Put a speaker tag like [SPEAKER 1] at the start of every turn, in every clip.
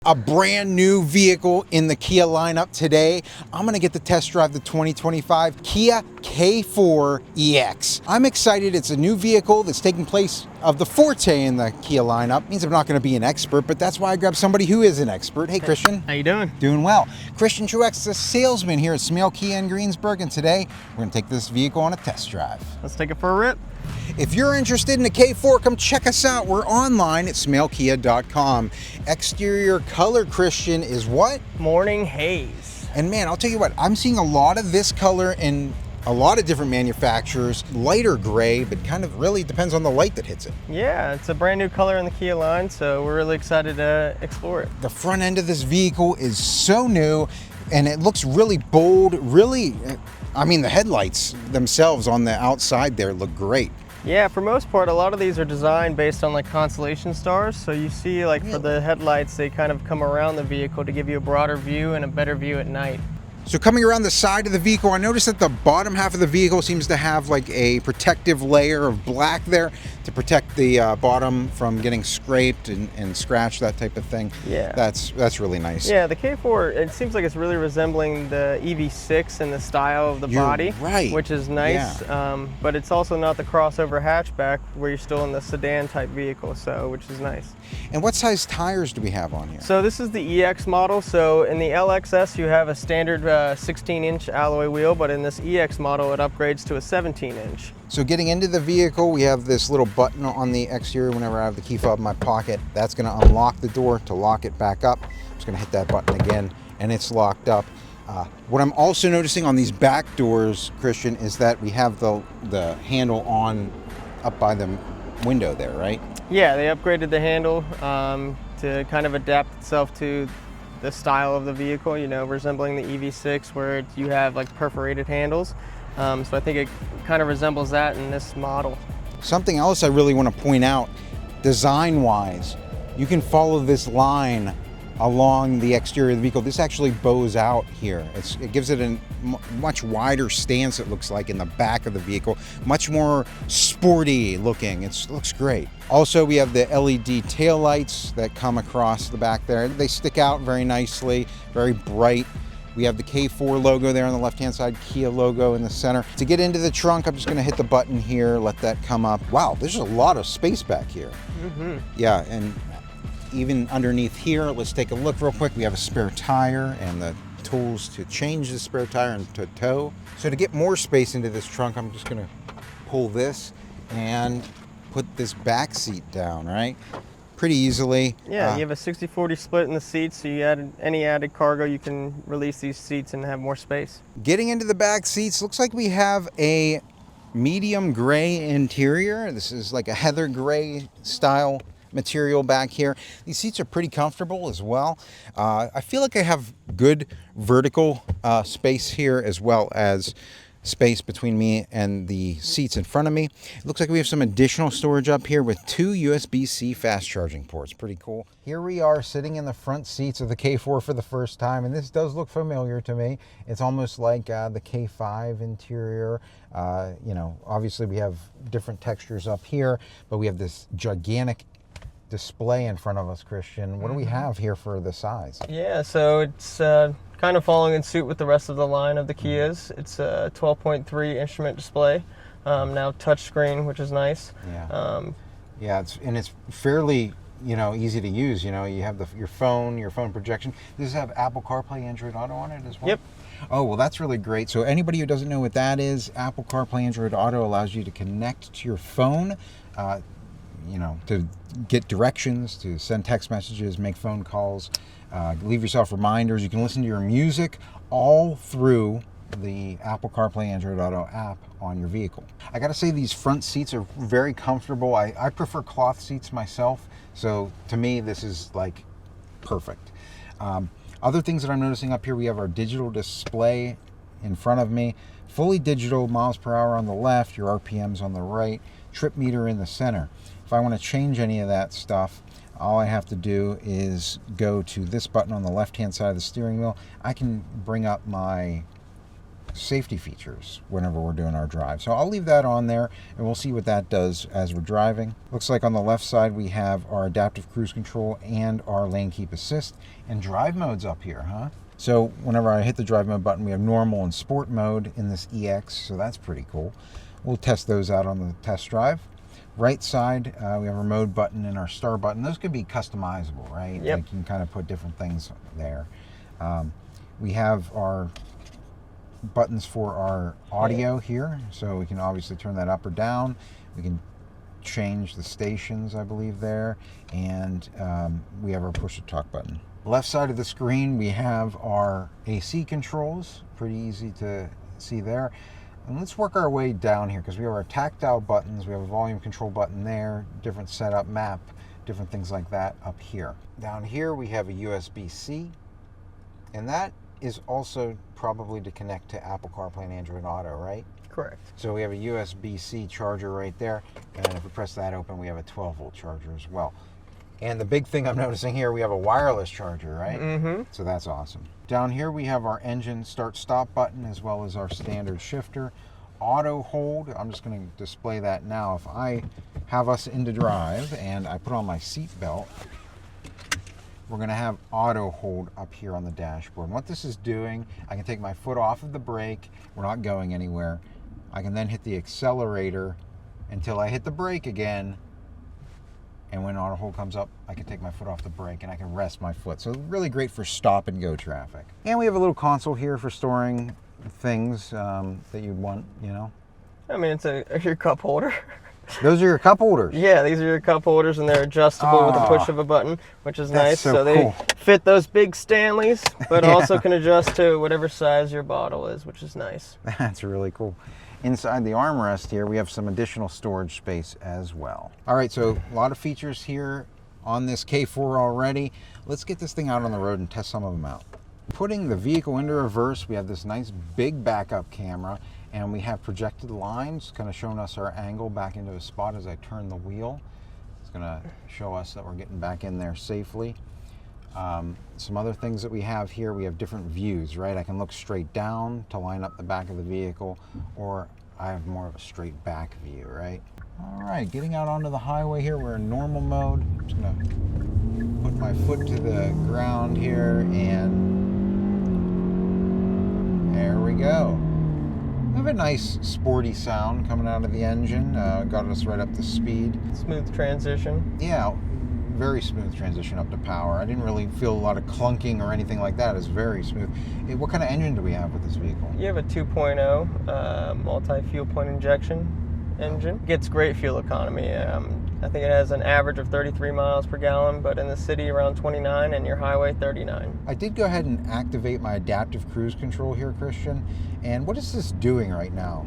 [SPEAKER 1] A brand new vehicle in the Kia lineup today. I'm gonna get to test drive the 2025 Kia K4 EX. I'm excited. It's a new vehicle that's taking place of the Forte in the Kia lineup. Means I'm not gonna be an expert, but that's why I grabbed somebody who is an expert. Hey, Christian.
[SPEAKER 2] How you doing?
[SPEAKER 1] Doing well. Christian Truex is a salesman here at Smale Kia in Greensburg, and today we're gonna take this vehicle on a test drive.
[SPEAKER 2] Let's take it for a rip.
[SPEAKER 1] If you're interested in the K4, come check us out. We're online at smalekia.com. Exterior color, Christian, is what?
[SPEAKER 2] Morning haze.
[SPEAKER 1] And man, I'll tell you what, I'm seeing a lot of this color in a lot of different manufacturers. Lighter gray, but kind of really depends on the light that hits it.
[SPEAKER 2] Yeah, it's a brand new color in the Kia line, so we're really excited to explore it.
[SPEAKER 1] The front end of this vehicle is so new, and it looks really bold, really, I mean, the headlights themselves on the outside there look great.
[SPEAKER 2] Yeah, for most part, a lot of these are designed based on like constellation stars. So you see like for the headlights, they kind of come around the vehicle to give you a broader view and a better view at night.
[SPEAKER 1] So coming around the side of the vehicle, I noticed that the bottom half of the vehicle seems to have like a protective layer of black there to protect the bottom from getting scraped and scratched, that type of thing.
[SPEAKER 2] Yeah.
[SPEAKER 1] That's really nice.
[SPEAKER 2] Yeah, the K4, it seems like it's really resembling the EV6 in the style of the body,
[SPEAKER 1] right,
[SPEAKER 2] which is nice.
[SPEAKER 1] Yeah.
[SPEAKER 2] But it's also not the crossover hatchback where you're still in the sedan type vehicle, so which is nice.
[SPEAKER 1] And what size tires do we have on here?
[SPEAKER 2] So this is the EX model. So in the LXS, you have a standard 16-inch alloy wheel, but in this EX model, it upgrades to a 17-inch.
[SPEAKER 1] So getting into the vehicle, we have this little button on the exterior. Whenever I have the key fob in my pocket, that's going to unlock the door. To lock it back up, I'm just going to hit that button again, and it's locked up. What I'm also noticing on these back doors, Christian, is that we have the handle on up by the window there, right?
[SPEAKER 2] Yeah, they upgraded the handle to kind of adapt itself to the style of the vehicle, you know, resembling the EV6 where you have like perforated handles. So I think it kind of resembles that in this model.
[SPEAKER 1] Something else I really want to point out, design-wise, you can follow this line along the exterior of the vehicle. This actually bows out here. It gives it a much wider stance, it looks like, in the back of the vehicle. Much more sporty looking. It looks great. Also, we have the LED taillights that come across the back there. They stick out very nicely, very bright. We have the K4 logo there on the left-hand side, Kia logo in the center. To get into the trunk, I'm just gonna hit the button here, let that come up. Wow, there's a lot of space back here.
[SPEAKER 2] Mm-hmm.
[SPEAKER 1] Yeah, and even underneath here, let's take a look real quick. We have a spare tire and the tools to change the spare tire and to tow. So to get more space into this trunk, I'm just gonna pull this and put this back seat down, right? Pretty easily.
[SPEAKER 2] Yeah, you have a 60-40 split in the seats, so you add any added cargo, you can release these seats and have more space.
[SPEAKER 1] Getting into the back seats, looks like we have a medium gray interior. This is like a heather gray style material back here. These seats are pretty comfortable as well. I feel like I have good vertical space here, as well as space between me and the seats in front of me. It looks like we have some additional storage up here with 2 USB-C fast charging ports. Pretty cool. Here we are sitting in the front seats of the K4 for the first time, and this does look familiar to me. It's almost like the K5 interior. You know, obviously we have different textures up here, but we have this gigantic display in front of us, Christian. What do we have here for the size?
[SPEAKER 2] Yeah, so it's kind of following in suit with the rest of the line of the Kias. It's a 12.3 instrument display, now touchscreen, which is nice.
[SPEAKER 1] Yeah, yeah, it's fairly, you know, easy to use. You know, you have your phone projection. Does this have Apple CarPlay, Android Auto on it as well?
[SPEAKER 2] Yep.
[SPEAKER 1] Oh, well, that's really great. So anybody who doesn't know what that is, Apple CarPlay, Android Auto allows you to connect to your phone, you know, to get directions, to send text messages, make phone calls, leave yourself reminders. You can listen to your music all through the Apple CarPlay Android Auto app on your vehicle. I gotta say, these front seats are very comfortable. I prefer cloth seats myself, so to me this is like perfect. Other things that I'm noticing up here, we have our digital display in front of me, fully digital, miles per hour on the left, your RPMs on the right, trip meter in the center. If I want to change any of that stuff, all I have to do is go to this button on the left-hand side of the steering wheel. I can bring up my safety features whenever we're doing our drive. So I'll leave that on there and we'll see what that does as we're driving. Looks like on the left side we have our adaptive cruise control and our lane keep assist, and drive mode's up here, huh? So whenever I hit the drive mode button, we have normal and sport mode in this EX, so that's pretty cool. We'll test those out on the test drive. Right side, we have our mode button and our star button. Those could be customizable, right?
[SPEAKER 2] Yep.
[SPEAKER 1] Like you can kind of put different things there. We have our buttons for our audio here, so we can obviously turn that up or down. We can change the stations, I believe, there, and we have our push to talk button. Left side of the screen, we have our AC controls, pretty easy to see there. And let's work our way down here because we have our tactile buttons. We have a volume control button there, different setup map, different things like that up here. Down here we have a USB-C, and that is also probably to connect to Apple CarPlay and Android Auto, right?
[SPEAKER 2] Correct.
[SPEAKER 1] So we have a USB-C charger right there, and if we press that open, we have a 12-volt charger as well. And the big thing I'm noticing here, we have a wireless charger, right?
[SPEAKER 2] Mm-hmm.
[SPEAKER 1] So that's awesome. Down here we have our engine start-stop button as well as our standard shifter. Auto hold, I'm just going to display that now. If I have us into drive and I put on my seat belt, we're going to have auto hold up here on the dashboard. And what this is doing, I can take my foot off of the brake. We're not going anywhere. I can then hit the accelerator until I hit the brake again. And when auto hold comes up, I can take my foot off the brake and I can rest my foot. So really great for stop and go traffic. And we have a little console here for storing things that you'd want, you know.
[SPEAKER 2] I mean, it's your cup holder.
[SPEAKER 1] Those are your cup holders.
[SPEAKER 2] Yeah, these are your cup holders, and they're adjustable with the push of a button, which is nice.
[SPEAKER 1] So
[SPEAKER 2] they
[SPEAKER 1] cool.
[SPEAKER 2] fit those big Stanleys, but
[SPEAKER 1] Yeah.
[SPEAKER 2] also can adjust to whatever size your bottle is, which is nice.
[SPEAKER 1] That's really cool. Inside the armrest here, we have some additional storage space as well. All right, so a lot of features here on this K4 already. Let's get this thing out on the road and test some of them out. Putting the vehicle into reverse, we have this nice big backup camera, and we have projected lines kind of showing us our angle back into a spot as I turn the wheel. It's going to show us that we're getting back in there safely. Some other things that we have here, we have different views, right? I can look straight down to line up the back of the vehicle, or I have more of a straight back view, right? All right, getting out onto the highway here, we're in normal mode. I'm just gonna put my foot to the ground here, and there we go. We have a nice sporty sound coming out of the engine. Got us right up to speed.
[SPEAKER 2] Smooth transition.
[SPEAKER 1] Yeah, very smooth transition up to power. I didn't really feel a lot of clunking or anything like that. It's very smooth. What kind of engine do we have with this vehicle?
[SPEAKER 2] You have a 2.0 multi-fuel point injection engine. Gets great fuel economy. I think it has an average of 33 miles per gallon, but in the city around 29 and your highway 39.
[SPEAKER 1] I did go ahead and activate my adaptive cruise control here, Christian. And what is this doing right now?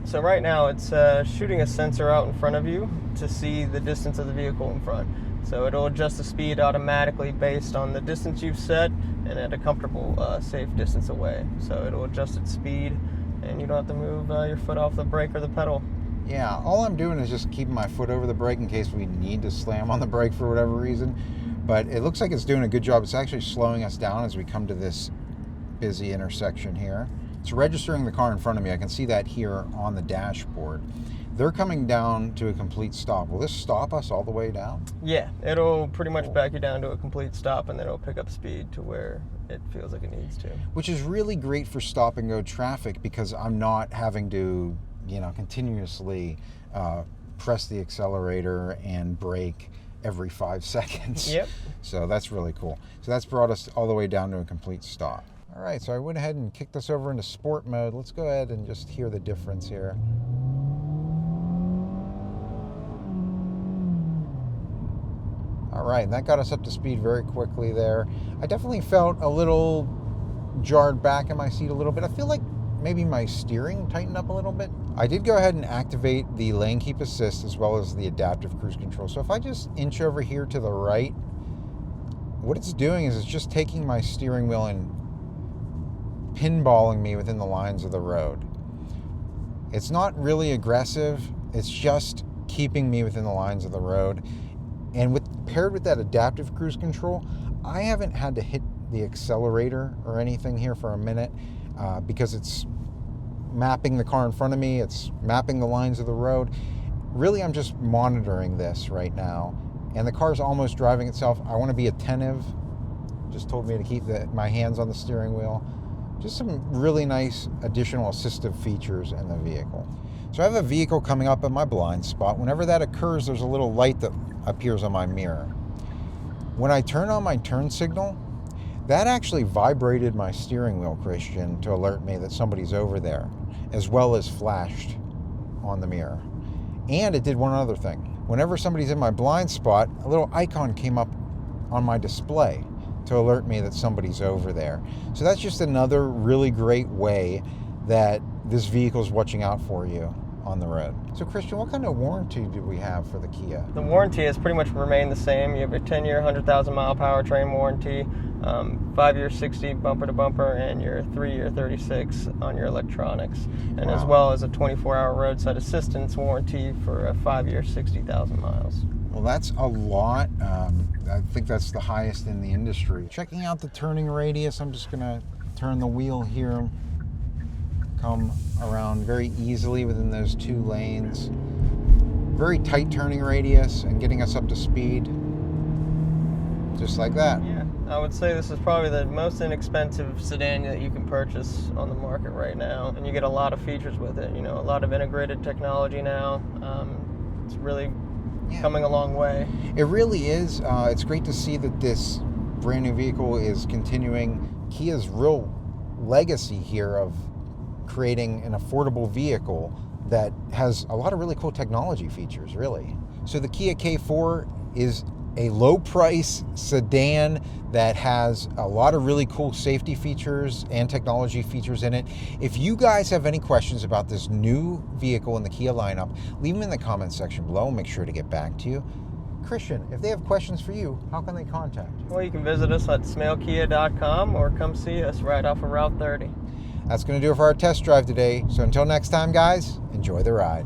[SPEAKER 2] So right now it's shooting a sensor out in front of you to see the distance of the vehicle in front. So it'll adjust the speed automatically based on the distance you've set and at a comfortable, safe distance away. So it'll adjust its speed and you don't have to move your foot off the brake or the pedal.
[SPEAKER 1] Yeah, all I'm doing is just keeping my foot over the brake in case we need to slam on the brake for whatever reason. But it looks like it's doing a good job. It's actually slowing us down as we come to this busy intersection here. It's registering the car in front of me. I can see that here on the dashboard. They're coming down to a complete stop. Will this stop us all the way down?
[SPEAKER 2] Yeah, it'll pretty much back you down to a complete stop, and then it'll pick up speed to where it feels like it needs to.
[SPEAKER 1] Which is really great for stop and go traffic because I'm not having to, continuously press the accelerator and brake every 5 seconds.
[SPEAKER 2] Yep.
[SPEAKER 1] So that's really cool. So that's brought us all the way down to a complete stop. All right, so I went ahead and kicked us over into sport mode. Let's go ahead and just hear the difference here. All right, and that got us up to speed very quickly there. I definitely felt a little jarred back in my seat a little bit. I feel like maybe my steering tightened up a little bit. I did go ahead and activate the lane keep assist as well as the adaptive cruise control. So if I just inch over here to the right, what it's doing is it's just taking my steering wheel and pinballing me within the lines of the road. It's not really aggressive. It's just keeping me within the lines of the road. And paired with that adaptive cruise control, I haven't had to hit the accelerator or anything here for a minute because it's mapping the car in front of me. It's mapping the lines of the road. Really, I'm just monitoring this right now. And the car's almost driving itself. I want to be attentive. Just told me to keep my hands on the steering wheel. Just some really nice additional assistive features in the vehicle. So I have a vehicle coming up in my blind spot. Whenever that occurs, there's a little light that appears on my mirror. When I turn on my turn signal, that actually vibrated my steering wheel, Christian, to alert me that somebody's over there, as well as flashed on the mirror. And it did one other thing. Whenever somebody's in my blind spot, a little icon came up on my display to alert me that somebody's over there. So that's just another really great way that this vehicle's watching out for you on the road. So Christian, what kind of warranty do we have for the Kia?
[SPEAKER 2] The warranty has pretty much remained the same. You have a 10-year, 100,000 mile powertrain warranty, 5-year 60 bumper to bumper, and your 3-year 36 on your electronics, and as well as a 24-hour roadside assistance warranty for a 5-year 60,000 miles.
[SPEAKER 1] Well, that's a lot. I think that's the highest in the industry. Checking out the turning radius, I'm just gonna turn the wheel here, come around very easily within those 2 lanes. Very tight turning radius and getting us up to speed. Just like that.
[SPEAKER 2] Yeah, I would say this is probably the most inexpensive sedan that you can purchase on the market right now. And you get a lot of features with it, you know, a lot of integrated technology now. It's really coming a long way.
[SPEAKER 1] It really is. It's great to see that this brand new vehicle is continuing Kia's real legacy here of creating an affordable vehicle that has a lot of really cool technology features, really. So the Kia K4 is a low price sedan that has a lot of really cool safety features and technology features in it. If you guys have any questions about this new vehicle in the Kia lineup, leave them in the comments section below. I'll make sure to get back to you. Christian, if they have questions for you, how can they contact you?
[SPEAKER 2] Well, you can visit us at smailkia.com or come see us right off of Route 30.
[SPEAKER 1] That's going to do it for our test drive today. So until next time, guys, enjoy the ride.